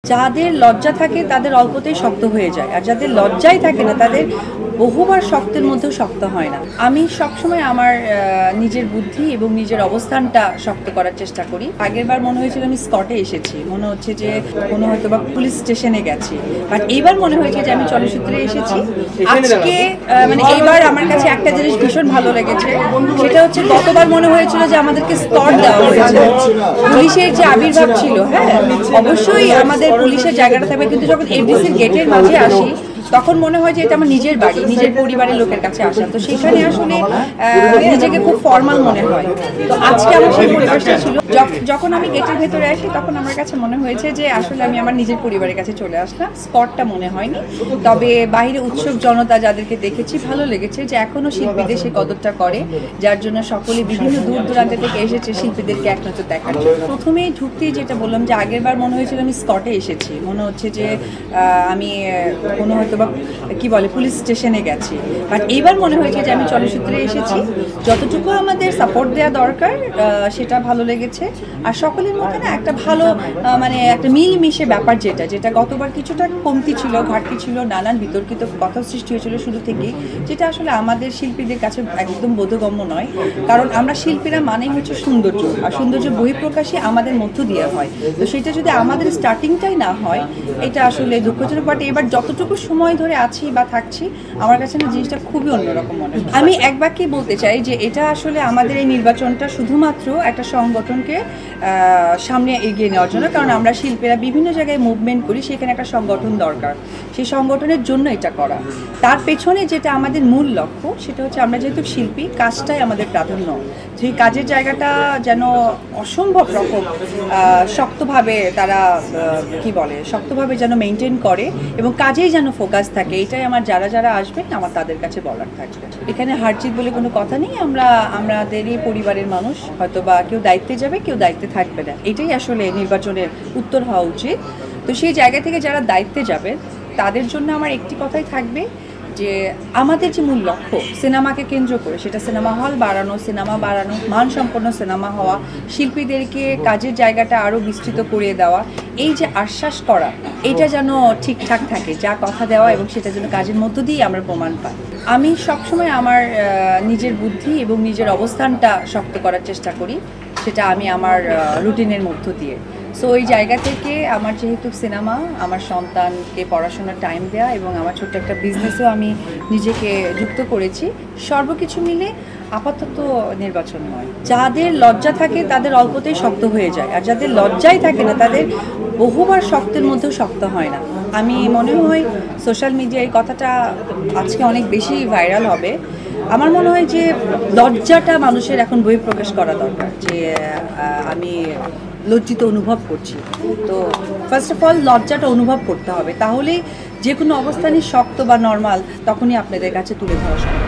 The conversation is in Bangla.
যাদের লজ্জা থাকে তাদের অল্পতেই শক্ত হয়ে যায়, আর যাদের লজ্জাই থাকে না তাদের বহুবার শক্তের মধ্যেও শক্ত হয় না। আমি সবসময় আমার নিজের বুদ্ধি এবং নিজের অবস্থানটা শক্ত করার চেষ্টা করি। আগেরবার মনে হয়েছিল আমি স্কটে এসেছি, মনে হচ্ছে যে কোনো হয়তো বা পুলিশ স্টেশনে গেছি, বাট এইবার মনে হয়েছে যে আমি চলচ্চিত্রে এসেছি। আজকে মানে এইবার আমার কাছে একটা জিনিস ভীষণ ভালো লেগেছে, সেটা হচ্ছে গতবার মনে হয়েছিল যে আমাদেরকে স্কট দেওয়া হয়েছে, পুলিশের যে আবির্ভাব ছিল। হ্যাঁ, অবশ্যই আমাদের পুলিশের জায়গাটা থাকবে, কিন্তু যখন এফডিসির গেটের মাঝে আসি তখন মনে হয় যে এটা আমার নিজের বাড়ি, নিজের পরিবারের লোকের কাছে আসা, তো সেখানে আসলে নিজেকে খুব ফর্মাল মনে হয়। তো আজকে আমার সেই পরিবেশটা ছিল। যখন আমি গেটের ভেতরে আসি তখন আমার কাছে মনে হয়েছে যে আসলে আমি আমার নিজের পরিবারের কাছে চলে আসলাম। স্পটটা মনে হয়নি, তবে বাইরে উৎসুক জনতা যাদেরকে দেখেছি ভালো লেগেছে যে এখনো শিল্পীদের সেই কদরটা করে, যার জন্য সকলে বিভিন্ন দূর দূরান্ত থেকে এসেছে শিল্পীদেরকে এক নজর দেখার জন্য। প্রথমেই ঢুকতেই যেটা বললাম যে আগেরবার মনে হয়েছিল আমি স্কটে এসেছি, মনে হচ্ছে যে আমি কোনো হয়তো বা কি বলে পুলিশ স্টেশনে গেছি, বাট এইবার মনে হয়েছে যে আমি চলচ্চিত্রে এসেছি। যতটুকু আমাদের সাপোর্ট দেওয়া দরকার সেটা ভালো লেগেছে, আর সকলের মধ্যে না একটা ভালো মানে একটা মিলমিশে ব্যাপার, যেটা গতবার কিছুটা কমতি ছিল, ঘাটতি ছিল, নানান বিতর্কিত কথা সৃষ্টি হয়েছিল শুরু থেকেই, যেটা আসলে আমাদের শিল্পীদের কাছে একদম বোধগম্য নয়। কারণ আমরা শিল্পীরা মানেই হচ্ছে সৌন্দর্য, আর সৌন্দর্য বহিঃপ্রকাশই আমাদের মধ্য দিয়ে হয়। তো সেটা যদি আমাদের স্টার্টিংটাই না হয়, এটা আসলে দুঃখজনক। বাট এবার যতটুকু সময় ধরে আছি বা থাকছি, আমার কাছে না জিনিসটা খুবই অন্যরকম মনে হয়। আমি এক বাক্যেই বলতে চাই যে এটা আসলে আমাদের এই নির্বাচনটা শুধুমাত্র একটা সংগঠনকে সামনে এগিয়ে নেওয়ার জন্য, কারণ আমরা শিল্পীরা বিভিন্ন জায়গায় মুভমেন্ট করি, সেখানে একটা সংগঠন দরকার, সেই সংগঠনের জন্য এটা করা। তার পেছনে যেটা আমাদের মূল লক্ষ্য, সেটা হচ্ছে আমরা যেহেতু শিল্পী, কাজটাই আমাদের প্রাধান্য। সেই কাজের জায়গাটা যেন অসম্ভব রকম শক্তভাবে তারা কি বলে শক্তভাবে যেন মেনটেন করে এবং কাজেই যেন ফোকাস থাকে, এটাই আমার যারা আসবেন আমার তাদের কাছে বলার থাকবে। এখানে হারজিত বলে কোনো কথা নেই, আমাদেরই পরিবারের মানুষ, হয়তো বা কেউ দায়িত্বে যাবে, কেউ দায়িত্বে থাকবে না, এটাই আসলে নির্বাচনের উত্তর হওয়া উচিত। তো সেই জায়গা থেকে যারা দায়িত্বে যাবে তাদের জন্য আমার একটি কথাই থাকবে যে আমাদের যে মূল লক্ষ্য সিনেমাকে কেন্দ্র করে, সেটা সিনেমা হল বাড়ানো, মানসম্পন্ন সিনেমা হওয়া, শিল্পীদেরকে কাজের জায়গাটা আরও বিস্তৃত করে দেওয়া, এই যে আশ্বাস করা, এটা যেন ঠিকঠাক থাকে, যা কথা দেওয়া, এবং সেটা যেন কাজের মধ্য দিয়েই আমরা প্রমাণ পাই। আমি সবসময় আমার নিজের বুদ্ধি এবং নিজের অবস্থানটা শক্ত করার চেষ্টা করি, সেটা আমি আমার রুটিনের মধ্য দিয়ে। সো ওই জায়গা থেকে আমার যেহেতু সিনেমা, আমার সন্তানকে পড়াশোনার টাইম দেওয়া এবং আমার ছোট্ট একটা বিজনেসেও আমি নিজেকে যুক্ত করেছি, সর্বকিছু মিলে আপাতত নির্বাচন নয়। যাদের লজ্জা থাকে তাদের অল্পতেই শক্ত হয়ে যায়, আর যাদের লজ্জাই থাকে না তাদের বহুবার শক্তের মধ্যেও শক্ত হয় না। আমি মনে হয় সোশ্যাল মিডিয়ায় এই কথাটা আজকে অনেক বেশি ভাইরাল হবে। আমার মনে হয় যে লজ্জাটা মানুষের এখন বহিঃপ্রকাশ করা দরকার, যে আমি লজ্জিত অনুভব করছি। তো ফার্স্ট অফ অল লজ্জাটা অনুভব করতে হবে, তাহলেই যে কোনো অবস্থানই শক্ত বা নর্মাল তখনই আপনাদের কাছে তুলে ধরা সম্ভব।